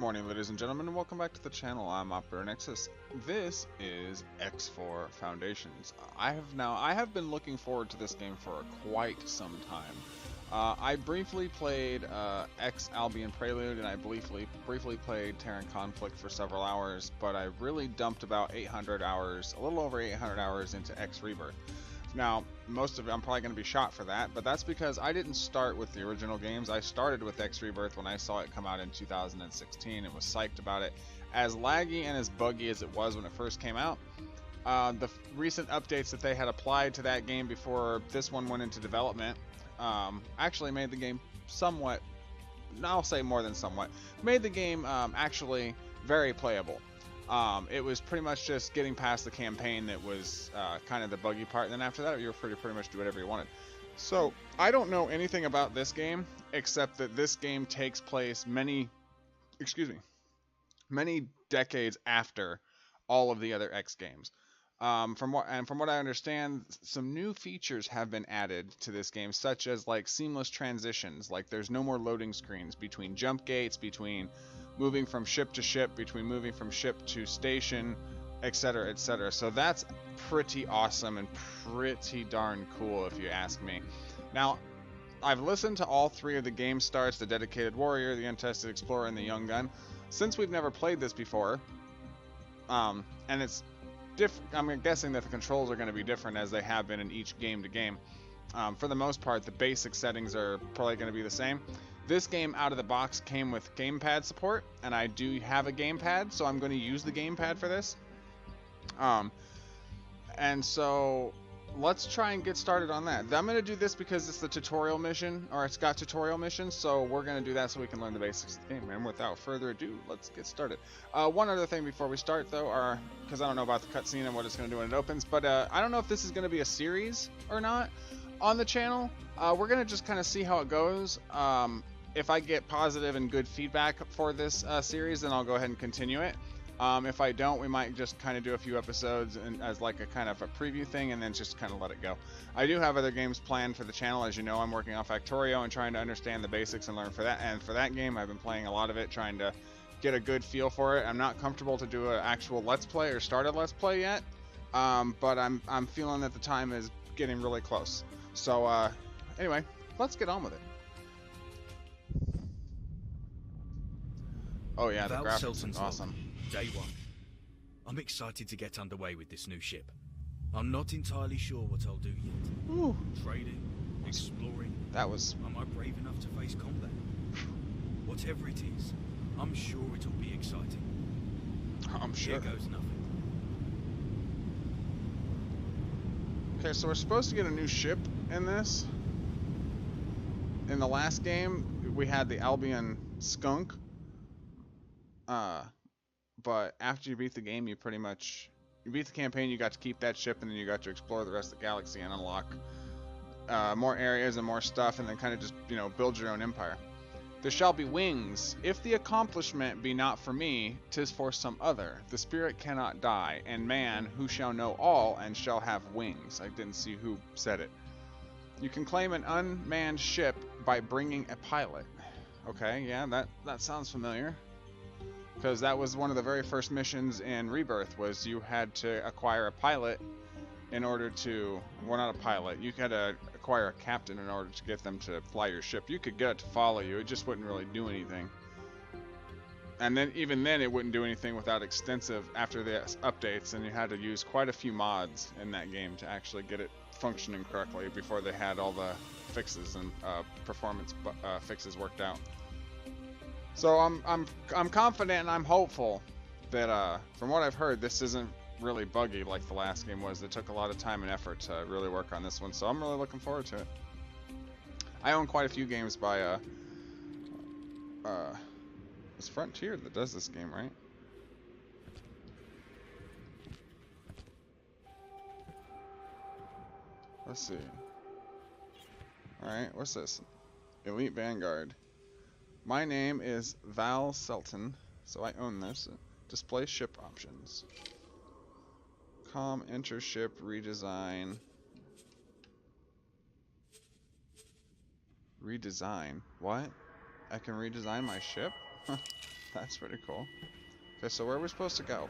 morning, ladies and gentlemen, and welcome back to the channel. I'm Operator Nexxus. This is X4 Foundations. I have been looking forward to this game for quite some time. I briefly played X Albion Prelude, and I briefly played Terran Conflict for several hours, but I really dumped about 800 hours, a little over 800 hours into X Rebirth. Now, most of it, I'm probably going to be shot for that, but that's because I didn't start with the original games. I started with X Rebirth when I saw it come out in 2016 and was psyched about it. As laggy and as buggy as it was when it first came out, the recent updates that they had applied to that game before this one went into development actually made the game somewhat, I'll say more than somewhat, made the game actually very playable. It was pretty much just getting past the campaign that was kind of the buggy part, and then after that you were free to pretty much do whatever you wanted. So I don't know anything about this game except that this game takes place many decades after all of the other X games. From what I understand, some new features have been added to this game, such as like seamless transitions. Like there's no more loading screens between jump gates, between moving from ship to ship, between moving from ship to station, etc., etc. So that's pretty awesome and pretty darn cool, if you ask me. Now, I've listened to all three of the game starts: the Dedicated Warrior, the Untested Explorer, and the Young Gun. Since we've never played this before, and it's I'm guessing that the controls are going to be different as they have been in each game to game. For the most part, the basic settings are probably going to be the same. This game out of the box came with gamepad support, and I do have a gamepad, so I'm going to use the gamepad for this. And so let's try and get started on that. I'm going to do this because it's the tutorial mission, or it's got tutorial missions, so we're going to do that so we can learn the basics of the game. And without further ado, let's get started. One other thing before we start, though, because I don't know about the cutscene and what it's going to do when it opens, but I don't know if this is going to be a series or not on the channel. We're going to just kind of see how it goes. If I get positive and good feedback for this series, then I'll go ahead and continue it. If I don't, we might just kind of do a few episodes and as like a kind of a preview thing, and then just kind of let it go. I do have other games planned for the channel. As you know, I'm working on Factorio and trying to understand the basics and learn for that. And for that game, I've been playing a lot of it, trying to get a good feel for it. I'm not comfortable to do an actual Let's Play or start a Let's Play yet, but I'm feeling that the time is getting really close. So anyway, let's get on with it. Oh yeah, the graphics are awesome. Day one. I'm excited to get underway with this new ship. I'm not entirely sure what I'll do yet. Ooh. Trading, exploring. Am I brave enough to face combat? Whatever it is, I'm sure it'll be exciting. I'm sure. Here goes nothing. Okay, so we're supposed to get a new ship in this. In the last game, we had the Albion Skunk. But after you beat the game, you beat the campaign, you got to keep that ship, and then you got to explore the rest of the galaxy and unlock more areas and more stuff, and then kind of just, build your own empire. There shall be wings. If the accomplishment be not for me, 'tis for some other. The spirit cannot die, and man, who shall know all and shall have wings. I didn't see who said it. You can claim an unmanned ship by bringing a pilot. Okay, yeah, that sounds familiar. Because that was one of the very first missions in Rebirth, was you had to acquire a pilot in order to, well, not a pilot, you had to acquire a captain in order to get them to fly your ship. You could get it to follow you, it just wouldn't really do anything. And then even then it wouldn't do anything without extensive, after the updates, and you had to use quite a few mods in that game to actually get it functioning correctly before they had all the fixes and performance fixes worked out. So I'm confident and I'm hopeful that from what I've heard, this isn't really buggy like the last game was. It took a lot of time and effort to really work on this one, so I'm really looking forward to it. I own quite a few games by it's Frontier that does this game, right? Let's see. Alright, what's this? Elite Vanguard. My name is Val Selton, so I own this. Display ship options. Enter ship, redesign. Redesign? What? I can redesign my ship? That's pretty cool. Okay, so where are we supposed to go?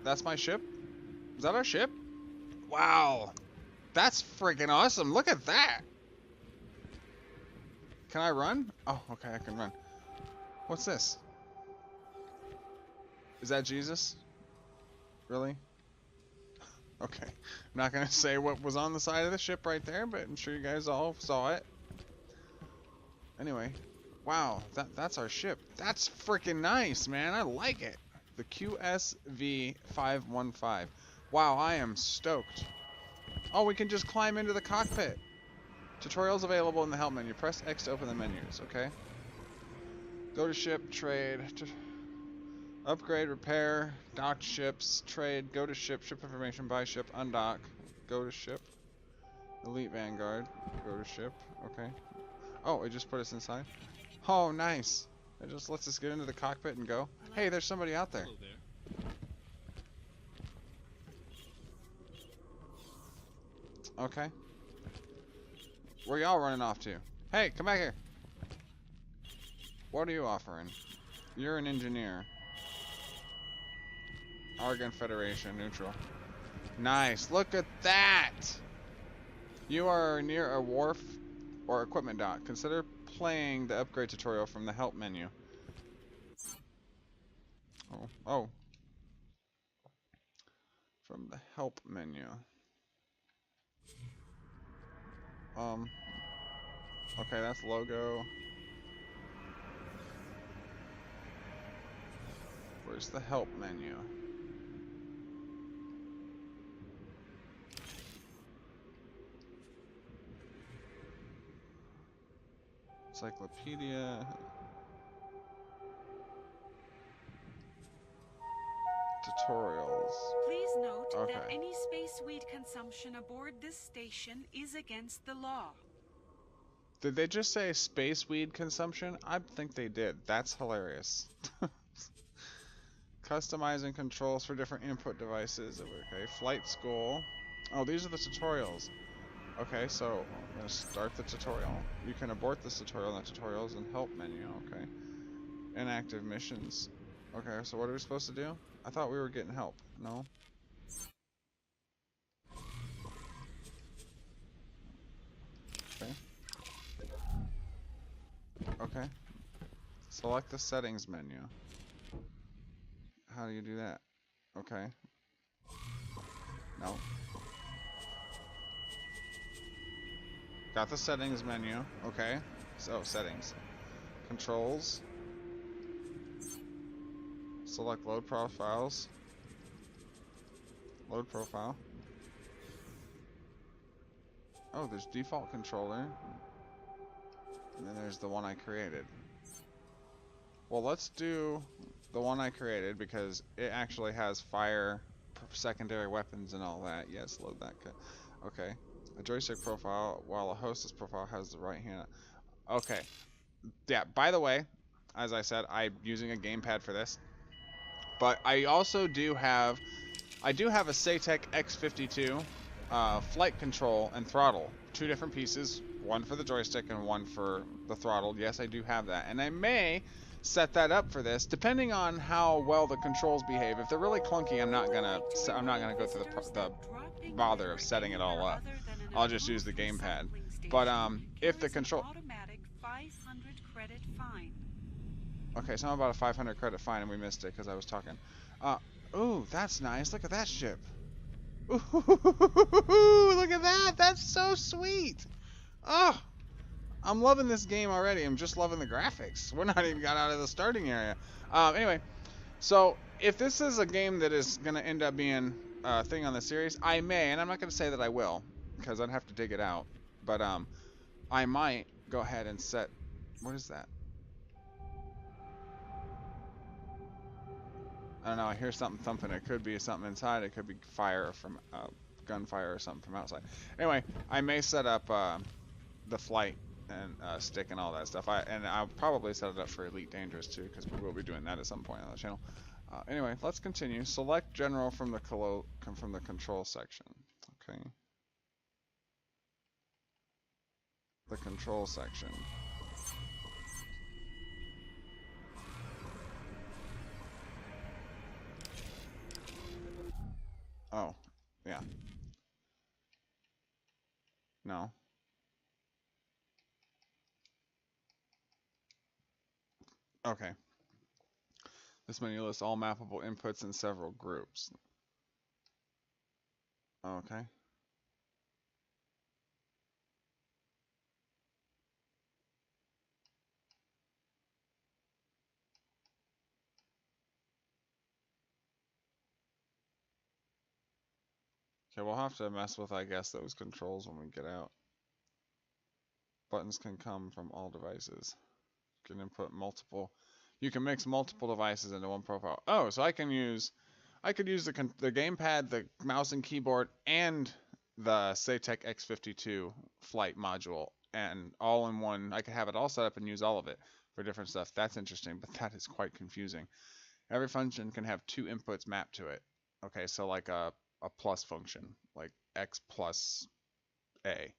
That's my ship? Is that our ship? Wow. That's freaking awesome. Look at that. Can I run? Oh, okay, I can run. What's this? Is that Jesus? Really? Okay. I'm not going to say what was on the side of the ship right there, but I'm sure you guys all saw it. Anyway. Wow, that's our ship. That's freaking nice, man. I like it. The QSV-515. Wow, I am stoked. Oh, we can just climb into the cockpit. Tutorials available in the help menu. Press X to open the menus, okay? Go to ship, trade, upgrade, repair, dock ships, trade, go to ship, ship information, buy ship, undock, go to ship, elite vanguard, go to ship, okay. Oh, it just put us inside? Oh, nice. It just lets us get into the cockpit and go. Hey, there's somebody out there. Hello there. Okay. Where y'all running off to? Hey, come back here. What are you offering? You're an engineer. Argon Federation, neutral. Nice. Look at that. You are near a wharf or equipment dock. Consider playing the upgrade tutorial from the help menu. Oh. From the help menu. Okay, that's logo. Where's the help menu? Encyclopedia. Tutorials. Please note Okay. that any space weed consumption aboard this station is against the law. Did they just say space weed consumption? I think they did. That's hilarious. Customizing controls for different input devices. Okay, flight school. Oh, these are the tutorials. Okay, so I'm going to start the tutorial. You can abort this tutorial in the tutorials and help menu. Okay. Inactive missions. Okay, so what are we supposed to do? I thought we were getting help. No? Okay. Okay. Select the settings menu. How do you do that? Okay. No. Got the settings menu. Okay. So, settings. Controls. Select load profiles. Load profile. Oh, there's default controller. And then there's the one I created. Well, let's do the one I created because it actually has fire, secondary weapons, and all that. Yes, load that. Okay. A joystick profile, while a hostess profile has the right hand. Okay. Yeah, by the way, as I said, I'm using a gamepad for this. But I also do have a Sekai X52 flight control and throttle. Two different pieces, one for the joystick and one for the throttle. Yes, I do have that. And I may set that up for this, depending on how well the controls behave. If they're really clunky, I'm not gonna go through the bother of setting it all up. I'll just use the gamepad. But if the control, okay, something about a 500 credit fine, and we missed it because I was talking. Ooh, that's nice. Look at that ship. Ooh, look at that. That's so sweet. Oh, I'm loving this game already. I'm just loving the graphics. We're not even got out of the starting area. Anyway, so if this is a game that is going to end up being a thing on the series, I may, and I'm not going to say that I will, because I'd have to dig it out. But I might go ahead and set. What is that? I don't know, I hear something thumping. It could be something inside. It could be fire from gunfire or something from outside. Anyway, I may set up the flight and stick and all that stuff. I'll probably set it up for Elite Dangerous too, because we will be doing that at some point on the channel. Anyway, let's continue. Select General from the control section. Okay. The control section. Oh, yeah. No. Okay. This menu lists all mappable inputs in several groups. Okay. Okay, we'll have to mess with, I guess, those controls when we get out. Buttons can come from all devices. You can input multiple. You can mix multiple devices into one profile. Oh, so I could use the gamepad, the mouse and keyboard, and the Saytech X52 flight module, and all in one. I could have it all set up and use all of it for different stuff. That's interesting, but that is quite confusing. Every function can have two inputs mapped to it. Okay, so like a plus function, like X plus A.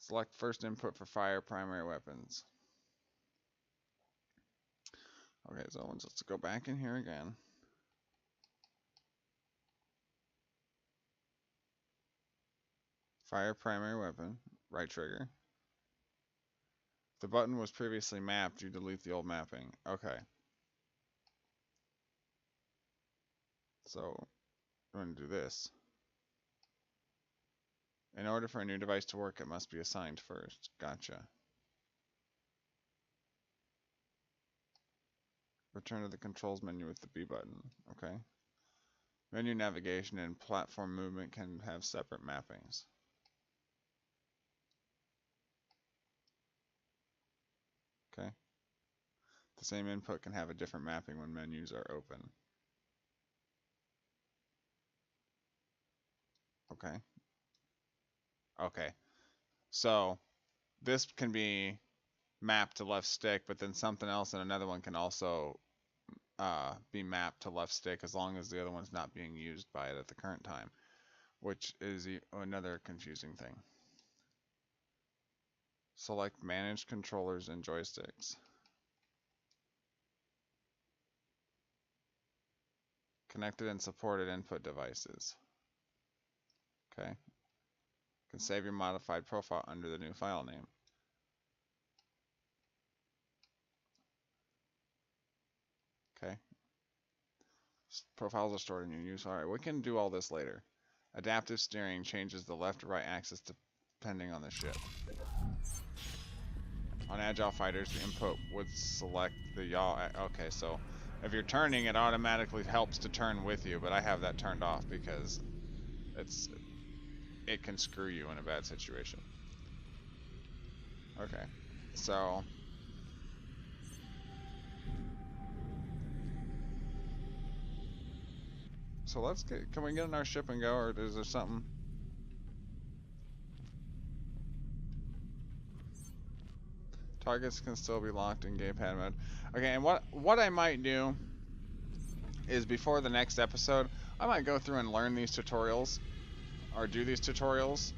Select first input for fire primary weapons. Okay, so let's go back in here again. Fire primary weapon, right trigger. If the button was previously mapped, you delete the old mapping. Okay. So I'm going to do this. In order for a new device to work, it must be assigned first. Gotcha. Return to the controls menu with the B button. Okay. Menu navigation and platform movement can have separate mappings. Okay. The same input can have a different mapping when menus are open. Okay. Okay. So this can be mapped to left stick, but then something else in another one can also be mapped to left stick as long as the other one's not being used by it at the current time, which is another confusing thing. Select manage controllers and joysticks. Connected and supported input devices. Okay. Can save your modified profile under the new file name. Okay. Profiles are stored in your use. Alright, we can do all this later. Adaptive steering changes the left or right axis depending on the ship. On Agile Fighters, the input would select the yaw. Okay, so if you're turning, it automatically helps to turn with you, but I have that turned off because it can screw you in a bad situation. Okay, so let's get. Can we get in our ship and go, or is there something? Targets can still be locked in gamepad mode. Okay, and what I might do is before the next episode, I might go through and learn these tutorials, or do these tutorials,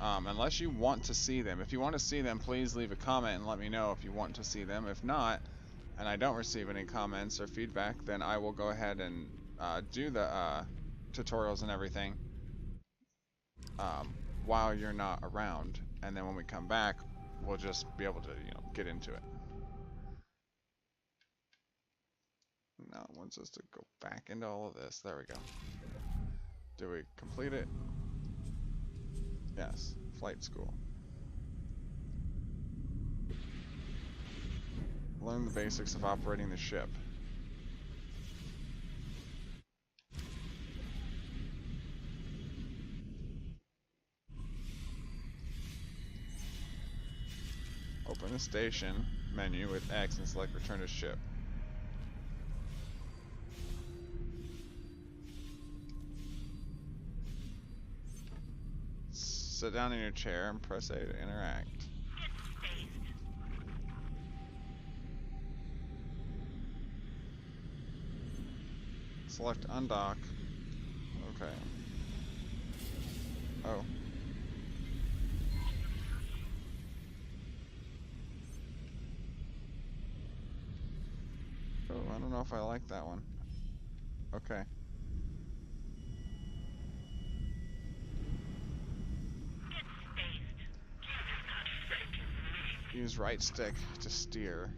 unless you want to see them. If you want to see them, please leave a comment and let me know if you want to see them. If not, and I don't receive any comments or feedback, then I will go ahead and do the tutorials and everything while you're not around, and then when we come back, we'll just be able to, get into it. Now it wants us to go back into all of this. There we go. Do we complete it? Yes. Flight school. Learn the basics of operating the ship. Open the station menu with X and select return to ship. Sit down in your chair and press A to interact. Select undock. Okay. Oh. Oh, I don't know if I like that one. Okay. Use right stick to steer.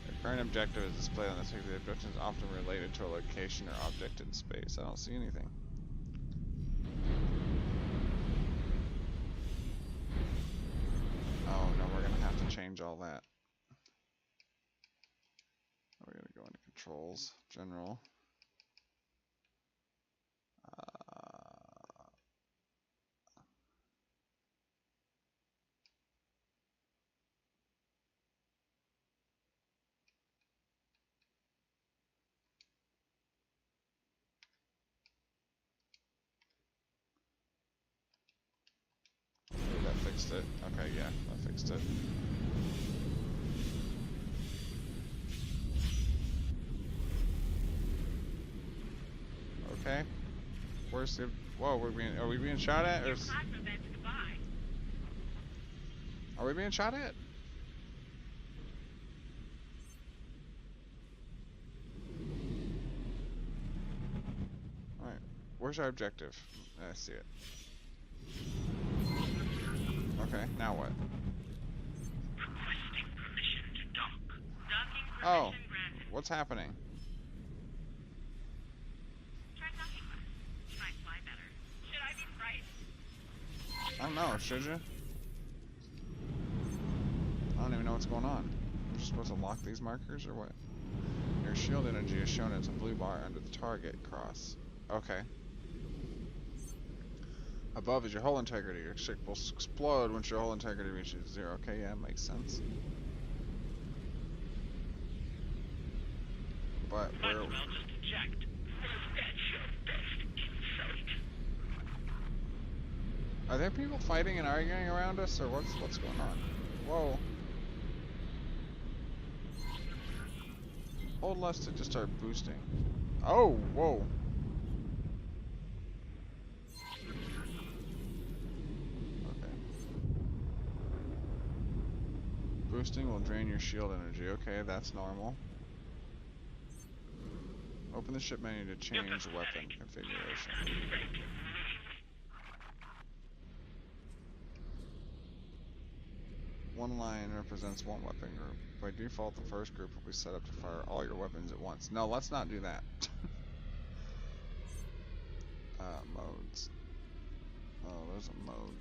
Your current objective is displayed on the stick. The objective is often related to a location or object in space. I don't see anything. Oh no, we're gonna have to change all that. We're gonna go into controls, general. That fixed it. Okay, yeah, that fixed it. Okay. Where's the... Whoa, are we being shot at? Or are we being shot at? Alright. Where's our objective? I see it. Okay, now what? Requesting permission to dock. Docking permission Oh, granted. what's happening? Try docking less. You might fly better. Should I be frightened? I don't know, should you? I don't even know what's going on. I'm just supposed to lock these markers or what? Your shield energy is shown as a blue bar under the target cross. Okay. Above is your hull integrity. Your ship will explode once your hull integrity reaches 0. Okay, yeah, makes sense. But Might where... as well just eject. That's your best insight. Are there people fighting and arguing around us, or what's going on? Whoa. Hold left to just start boosting. Oh, whoa. Okay. Boosting will drain your shield energy. Okay, that's normal. Open the ship menu to change weapon configuration. One line represents one weapon group. By default, the first group will be set up to fire all your weapons at once. No, let's not do that. Modes. Oh, there's a mode.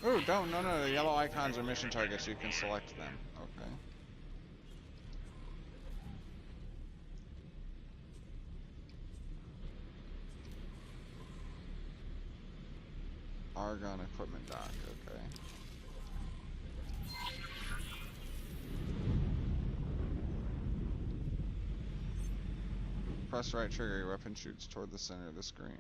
Okay. Ooh, don't, no, the yellow icons are mission targets, you can select them. Okay. Argon equipment dock, okay. Press right trigger, your weapon shoots toward the center of the screen.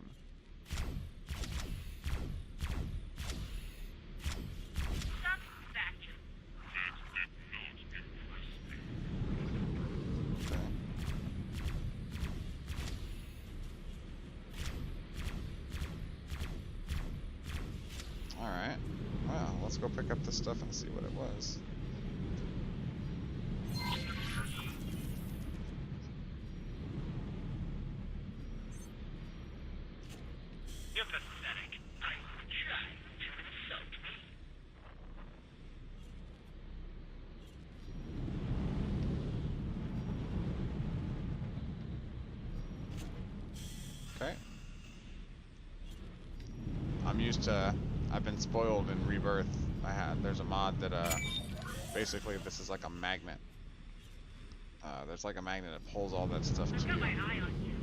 Okay. Alright. Well, let's go pick up this stuff and see what it was. You're pathetic. I'm trying to insult me. Okay. I'm used to... I've been spoiled in Rebirth. There's a mod that, basically this is like a magnet. There's like a magnet that pulls all that stuff to I've got you. my eye on you.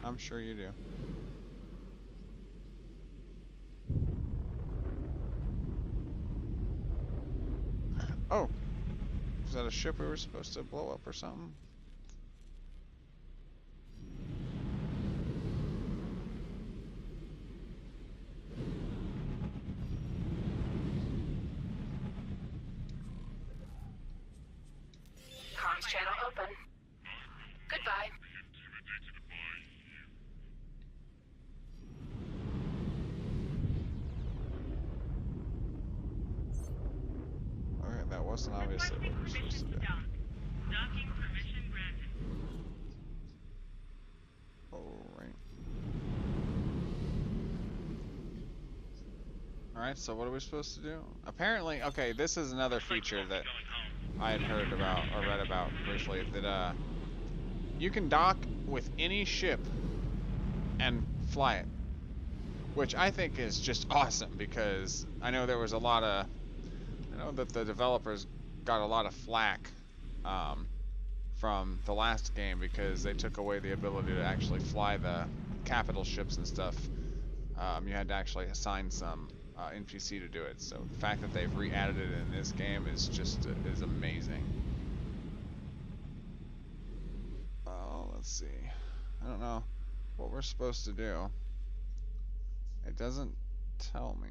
I'm sure you do. Oh! Is that a ship we were supposed to blow up or something? Comms channel open. Goodbye. Okay, that was wasn't obviously what we're supposed to do. Docking permission granted. Alright. Alright, so what are we supposed to do? Apparently, okay, this is another feature that I had heard about, or read about briefly, that you can dock with any ship and fly it. Which I think is just awesome, because I know there was a lot of, I know that the developers got a lot of flack from the last game because they took away the ability to actually fly the capital ships and stuff. You had to actually assign some NPC to do it. So the fact that they've re-added it in this game is just is amazing. Oh, let's see. I don't know what we're supposed to do. It doesn't tell me.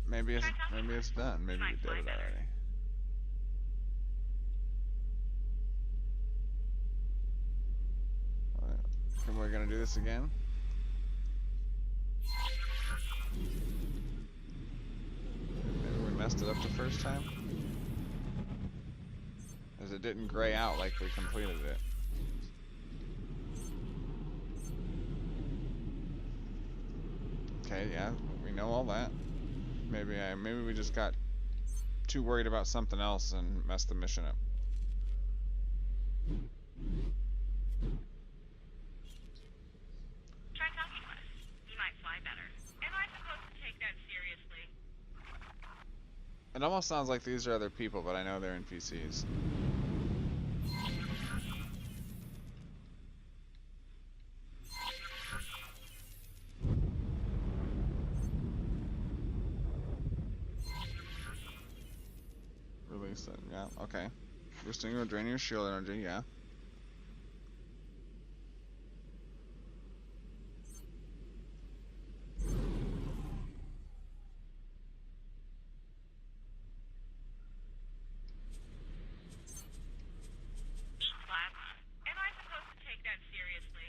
Maybe it's done. Maybe we did it already. Alright. And we're gonna do this again. Maybe we messed it up the first time. As it didn't gray out like we completed it. Okay, yeah, we know all that. Maybe we just got too worried about something else and messed the mission up. Try talking to us. You might fly better. Am I supposed to take that seriously? It almost sounds like these are other people, but I know they're NPCs. Release it, yeah, okay. Boosting or draining your shield energy, yeah. Am I supposed to take that seriously?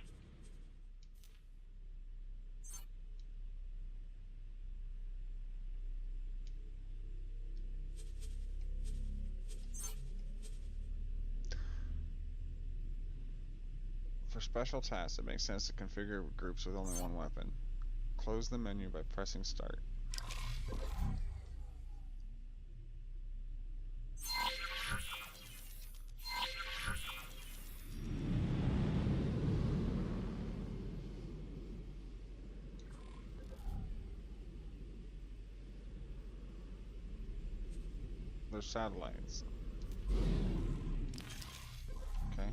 For special tasks, it makes sense to configure groups with only one weapon. Close the menu by pressing start. There's satellites. Okay.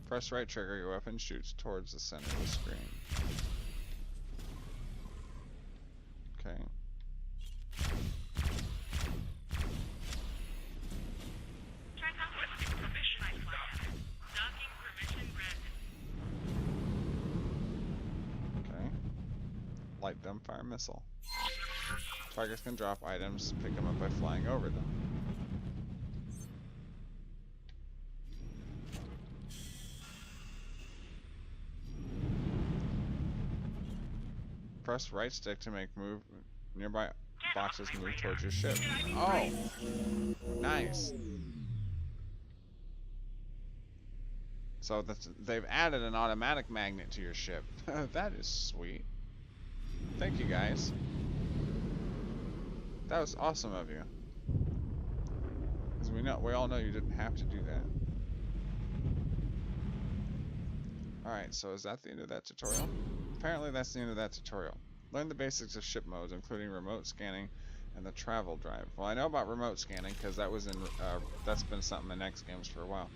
Press right trigger, your weapon shoots towards the center of the screen. Okay. Try talking permission I fly. Docking permission granted. Okay. Light dumbfire missile. Targets can drop items, pick them up by flying over them. Press right stick to make move nearby boxes move towards your ship. Oh, nice. So they've added an automatic magnet to your ship. That is sweet. Thank you guys. That was awesome of you. Because we all know you didn't have to do that. Alright, so is that the end of that tutorial? Apparently that's the end of that tutorial. Learn the basics of ship modes, including remote scanning and the travel drive. Well, I know about remote scanning because that was in that's been something in X games for a while.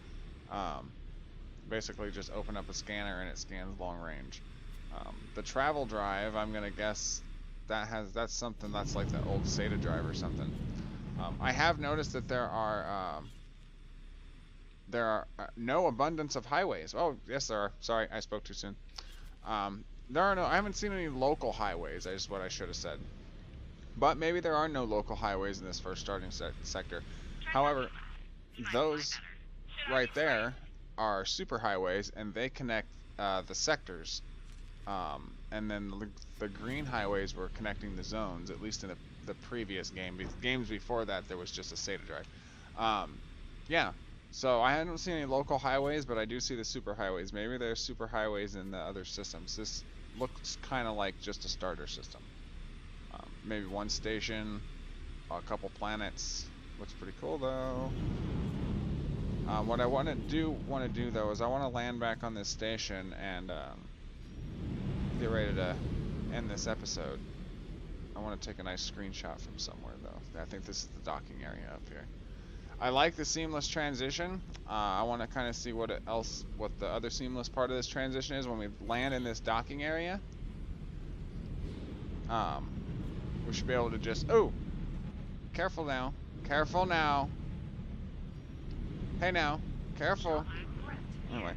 Basically, just open up a scanner and it scans long range. The travel drive, I'm gonna guess that's something that's like the old SATA drive or something. I have noticed that there are no abundance of highways. Oh, yes there are. Sorry, I spoke too soon. I haven't seen any local highways, is what I should have said. But maybe there are no local highways in this first starting sector. However, those right there are superhighways, and they connect the sectors. And then the green highways were connecting the zones, at least in the previous game. Games before that, there was just a SATA drive. Yeah, so I haven't seen any local highways, but I do see the superhighways. Maybe there's superhighways in the other systems. This looks kind of like just a starter system. Maybe one station, a couple planets. Looks pretty cool though. What I want to do though is I want to land back on this station and get ready to end this episode. I want to take a nice screenshot from somewhere though. I think this is the docking area up here. I like the seamless transition. I want to kind of see what the other seamless part of this transition is when we land in this docking area. We should be able to just, oh, careful now, careful now. Hey now, careful. Anyway.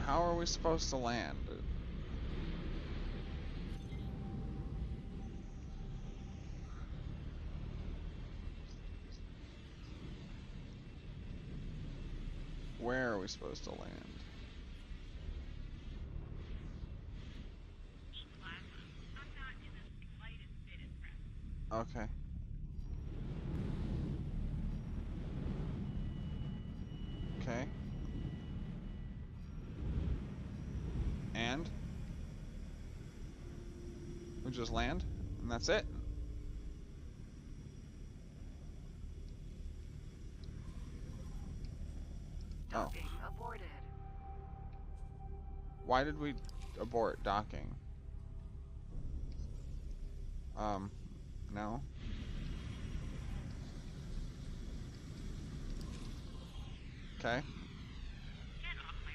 How are we supposed to land? Where are we supposed to land? Okay. Okay. And? We just land? And that's it? Docking aborted. Why did we abort docking? No. Okay. Get off my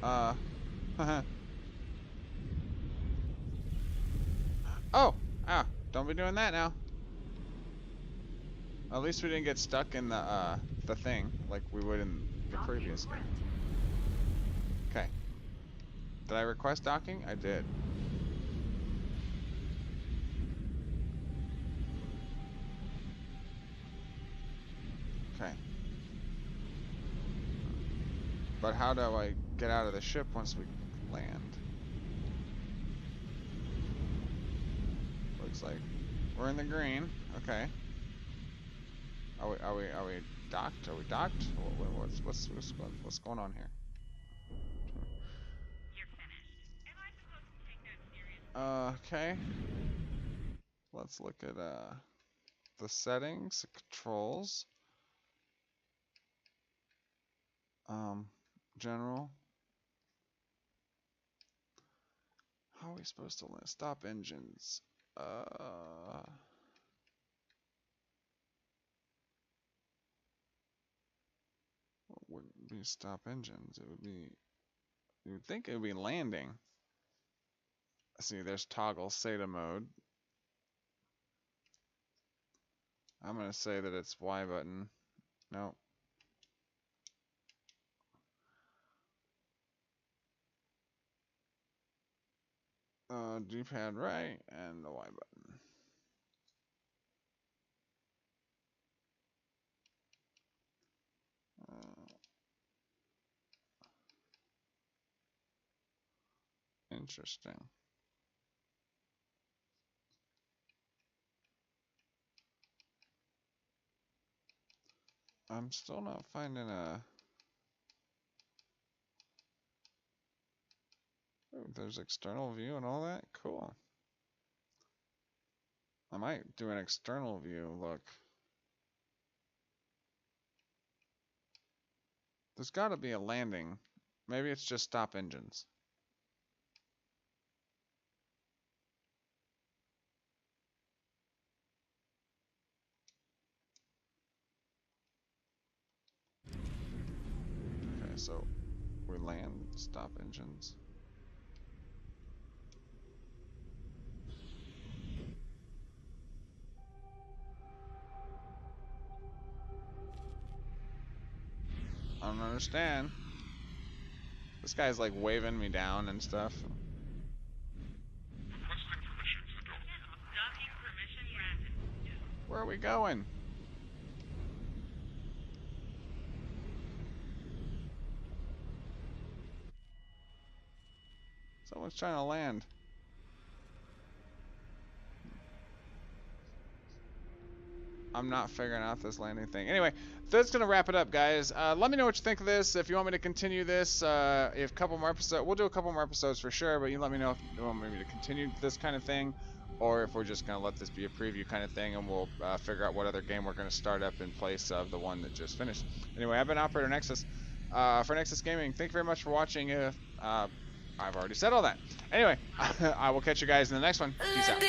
radar. Oh! Ah! Don't be doing that now. At least we didn't get stuck in the thing like we would in the previous game. Okay. Did I request docking? I did. Okay. But how do I get out of the ship once we land? Looks like we're in the green. Okay. Are we docked? Are we docked? What's going on here? You're finished. Am I supposed to take that seriously? Okay. Let's look at the settings, controls. General. How are we supposed to stop engines? What wouldn't be stop engines? It would be. You would think it would be landing. See, there's toggle SATA mode. I'm gonna say that it's Y button. No. D-pad right and the Y button. Interesting. I'm still not finding a. Oh, there's external view and all that? Cool. I might do an external view look. There's gotta be a landing. Maybe it's just stop engines. Okay, so we land, stop engines. I don't understand. This guy's like waving me down and stuff. Docking permission granted. Where are we going? Someone's trying to land. I'm not figuring out this landing thing. Anyway, that's going to wrap it up, guys. Let me know what you think of this. If you want me to continue this, if a couple more episodes, we'll do a couple more episodes for sure, but you let me know if you want me to continue this kind of thing, or if we're just going to let this be a preview kind of thing, and we'll figure out what other game we're going to start up in place of the one that just finished. Anyway, I've been Operator Nexxus for Nexxus Gaming. Thank you very much for watching. I've already said all that. Anyway, I will catch you guys in the next one. Peace out.